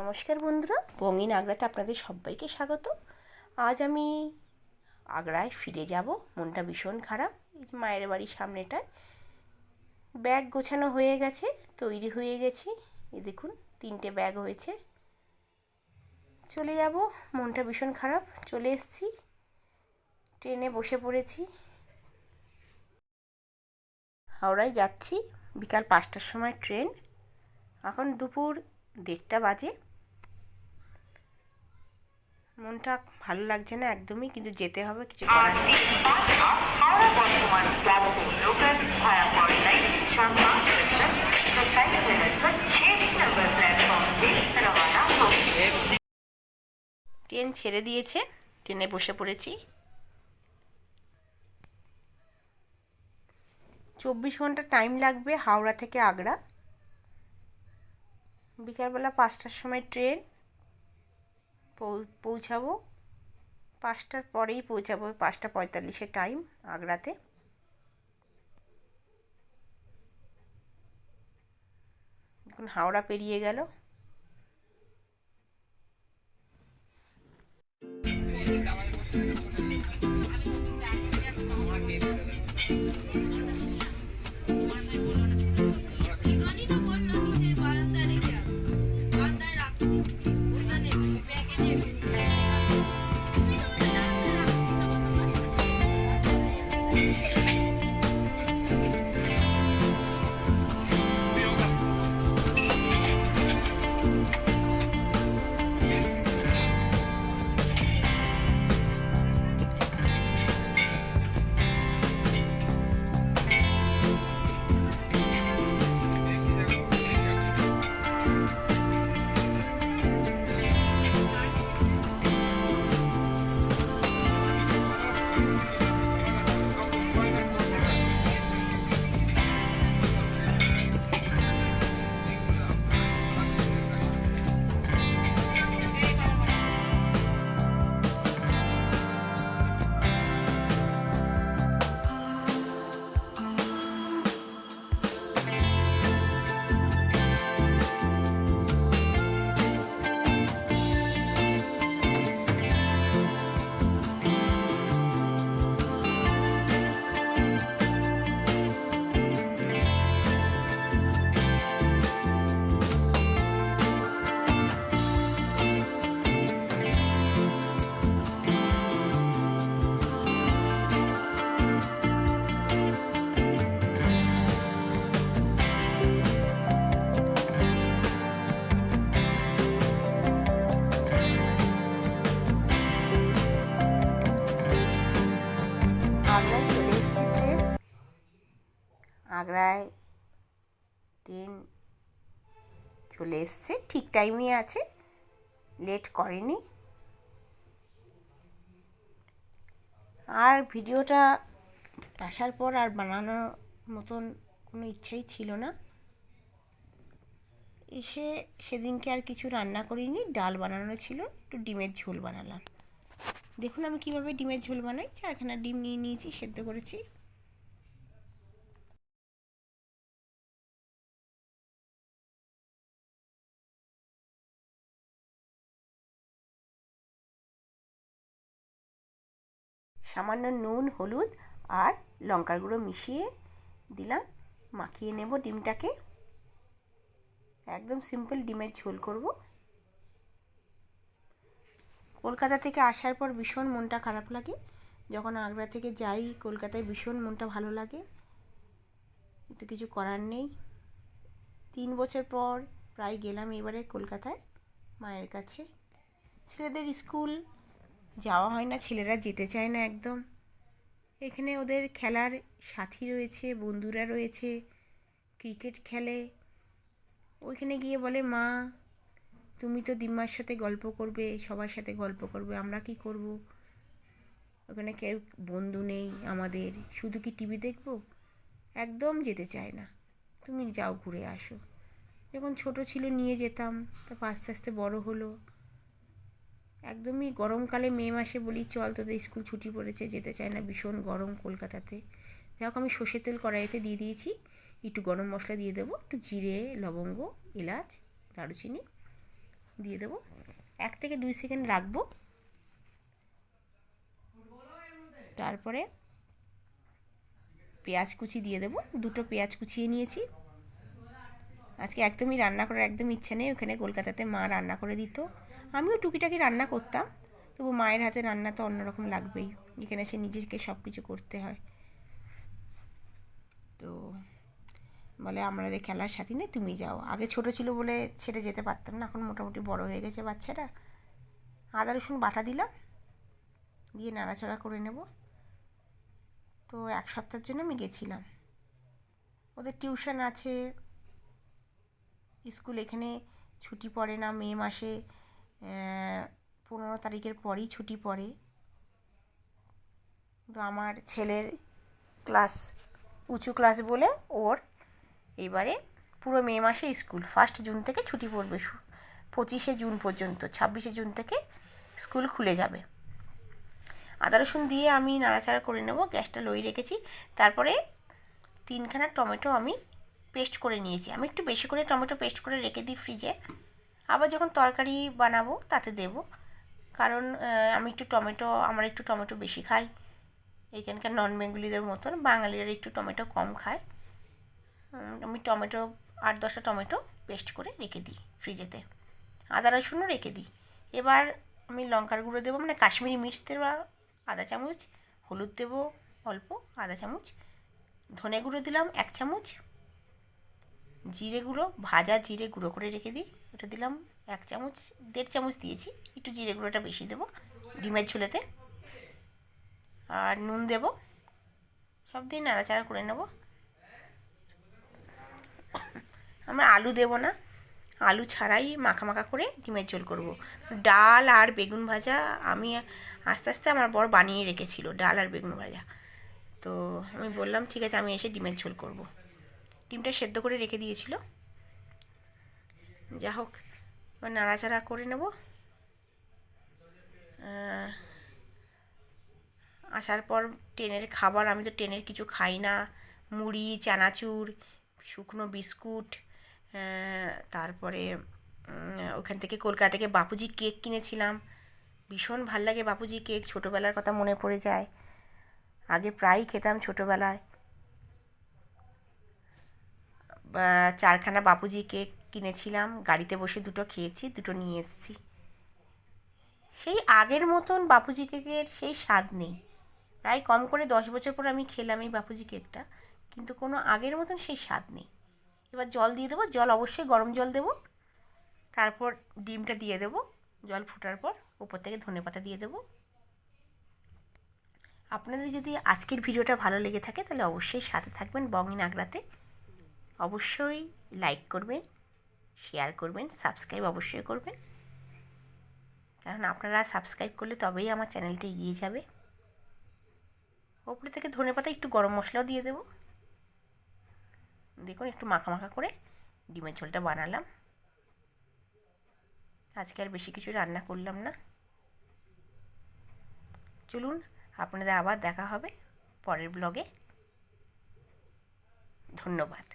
নমস্কার বন্ধুরা, রঙিন আগ্রাতে আপনাদের সবাইকে স্বাগত। আজ আমি আগ্রায় ফিরে যাব। মনটা ভীষণ খারাপ। এই যে মায়ের বাড়ির সামনেটায় ব্যাগ গোছানো হয়ে গেছে, তৈরি হয়ে গেছি। এই দেখুন 3টে ব্যাগ হয়েছে, চলে যাব। মনটা ভীষণ খারাপ। চলে এসেছি, ট্রেনে বসে পড়েছি। হাওড়ায় যাচ্ছি, বিকাল 5টার সময় ট্রেন। এখন দুপুর 1:30 বাজে। মনটা ভালো লাগছে না একদমই, কিন্তু যেতে হবে, কিছু করার নেই। ট্রেন ছেড়ে দিয়েছে, ট্রেনে বসে পড়েছি। 24 ঘন্টা টাইম লাগবে হাওড়া থেকে আগ্রা। বিকালবেলা 5টার সময় ট্রেন, পৌঁছাবো 5টার পরেই পৌঁছাবো। 5টা 45-এ টাইম আগ্রাতে। এখন হাওড়া পেরিয়ে গেল। আগ্রায় চলে এসেছি ট্রেন। আগ্রায় ট্রেন চলে এসছে, ঠিক টাইমে আছে, লেট করেনি। আর ভিডিওটা আসার পর আর বানানোর মতন কোনো ইচ্ছাই ছিল না। এসে সেদিনকে আর কিছু রান্না করিনি, ডাল বানানো ছিল, একটু ডিমের ঝোল বানালাম। দেখুন আমি কীভাবে ডিমের ঝোল বানাই। 4খানা ডিম নিয়ে নিয়েছি, সেদ্ধ করেছি। সামান্য নুন, হলুদ আর লঙ্কার গুঁড়ো মিশিয়ে দিলাম। মাখিয়ে নেব ডিমটাকে। একদম সিম্পল ডিমের ঝোল করব। কলকাতা থেকে আসার পর ভীষণ মনটা খারাপ লাগে। যখন আগ্রা থেকে যাই কলকাতায় ভীষণ মনটা ভালো লাগে, কিন্তু কিছু করার নেই। 3 বছর পর প্রায় গেলাম এবারে কলকাতায় মায়ের কাছে। ছেলেদের স্কুল যাওয়া হয় না, ছেলেরা যেতে চায় না একদম। এখানে ওদের খেলার সাথী রয়েছে, বন্ধুরা রয়েছে, ক্রিকেট খেলে। ওইখানে গিয়ে বলে, মা তুমি তো দিম্মার সাথে গল্প করবে, সবার সাথে গল্প করবে, আমরা কি করব? ওখানে কেউ বন্ধু নেই আমাদের, শুধু কি টিভি দেখব? একদম যেতে চায় না। তুমি যাও, ঘুরে আসো। যখন ছোট ছিল নিয়ে যেতাম, তারপর আস্তে আস্তে বড় হলো। একদমই গরমকালে মে মাসে বলি চল, তোদের স্কুল ছুটি পড়েছে, যেতে চায় না, ভীষণ গরম কলকাতাতে। যাই হোক, আমি সর্ষের তেল কড়াইতে দিয়ে দিয়েছি, একটু গরম মশলা দিয়ে দেবো, একটু জিরে, লবঙ্গ, এলাচ, দারুচিনি, দিয়ে দেবো, 1 থেকে 2 সেকেন্ড রাখবো। তারপরে পেঁয়াজ কুচি দিয়ে দেবো, 2টো পেঁয়াজ কুচিয়ে নিয়েছি। আজকে একদমই রান্না করার একদম ইচ্ছে নেই, ওখানে কলকাতাতে মা রান্না করে দিত, আমিও টুকিটাকি রান্না করতাম, তবু মায়ের হাতে রান্না তো অন্যরকম লাগবেই, এখানে এসে নিজেকে সব কিছু করতে হয়। তো বলে আমাদের খেলার সাথী নেই, তুমি যাও। আগে ছোট ছিল বলে ছেড়ে যেতে পারতাম না, এখন মোটামুটি বড় হয়ে গেছে বাচ্চারা। আদা রসুন বাটা দিলাম, দিয়ে নাড়াচাড়া করে নেব। তো 1 সপ্তাহের জন্য আমি গেছিলাম, ওদের টিউশন আছে, স্কুল এখানে ছুটি পড়ে না, মে মাসে 15 তারিখের পরই ছুটি পড়ে। তো আমার ছেলের ক্লাস উঁচু ক্লাস বলে ওর এবারে পুরো মে মাসে স্কুল, 1 জুন থেকে ছুটি পড়বে, 25 জুন পর্যন্ত, 26 জুন থেকে স্কুল খুলে যাবে। আদা রসুন দিয়ে আমি নাড়াচাড়া করে নেব, গ্যাসটা লোই রেখেছি। তারপরে 3খানা টমেটো আমি পেস্ট করে নিয়েছি, আমি একটু বেশি করে টমেটো পেস্ট করে রেখে দিই ফ্রিজে, আবার যখন তরকারি বানাবো তাতে দেব। কারণ আমরা একটু টমেটো বেশি খাই, এখানকার নন বেঙ্গলিদের মতন বাঙালিরা একটু টমেটো কম খায়। আমি 8-10টা টমেটো পেস্ট করে রেখে দিই ফ্রিজেতে, আদা রসুনও রেখে দিই। এবার আমি লঙ্কার গুঁড়ো দেবো, মানে কাশ্মীরি মির্চ দেবো আধা চামচ, হলুদ দেবো অল্প আধা চামচ, ধনে গুঁড়ো দিলাম 1 চামচ, জিরে গুঁড়ো ভাজা জিরে গুঁড়ো করে রেখে দিই ওটা দিলাম 1 চামচ, 1.5 চামচ দিয়েছি, একটু জিরে গুঁড়োটা বেশি দেবো ডিমের ঝোলেতে। আর নুন দেবো, সব দিয়ে নাড়াচাড়া করে নেব। আমরা আলু দেবো না, আলু ছাড়াই মাখা মাখা করে ডিমের ঝোল করব। ডাল আর বেগুন ভাজা আমি আস্তে আস্তে আমার বর বানিয়ে রেখেছিল, ডাল আর বেগুন ভাজা। তো আমি বললাম ঠিক আছে আমি এসে ডিমের ঝোল করব। ডিমটা সেদ্ধ করে রেখে দিয়েছিল, যা হোক এবার নাড়াচাড়া করে নেব। আসার পর ট্রেনের খাবার, আমি তো ট্রেনের কিছু খাই না, মুড়ি চানাচুর শুকনো বিস্কুট, তারপরে ওখান থেকে কলকাতা থেকে বাপুজি কেক কিনেছিলাম, ভীষণ ভাল লাগে বাপুজি কেক, ছোটোবেলার কথা মনে পড়ে যায়, আগে প্রায়ই খেতাম ছোটোবেলায়। 4খানা বাপুজি কেক কিনেছিলাম, গাড়িতে বসে 2টো খেয়েছি, 2টো নিয়ে এসেছি। সেই আগের মতন বাপুজি কেকের সেই স্বাদ নেই, প্রায় কম করে 10 বছর পর আমি খেলাম এই বাপুজি কেকটা, কিন্তু কোনো আগের মতন সেই স্বাদ নেই। এবার জল দিয়ে দেবো, জল অবশ্যই গরম জল দেবো, তারপর ডিমটা দিয়ে দেবো, জল ফোটার পর উপর থেকে ধনেপাতা দিয়ে দেবো। আপনাদের যদি আজকের ভিডিওটা ভালো লেগে থাকে তাহলে অবশ্যই সাথে থাকবেন বং ইন আগ্রাতে, অবশ্যই লাইক করবেন, শেয়ার করবেন, সাবস্ক্রাইব অবশ্যই করবেন, কারণ আপনারা সাবস্ক্রাইব করলে তবেই আমার চ্যানেলটা এগিয়ে যাবে। ওপরে থেকে ধনেপাতা একটু গরম মশলাও দিয়ে দেবো। দেখুন একটু মাখা মাখা করে ডিমের ঝোলটা বানালাম, আজকে আর বেশি কিছু রান্না করলাম না। চলুন আপনাদের আবার দেখা হবে পরের ব্লগে, ধন্যবাদ।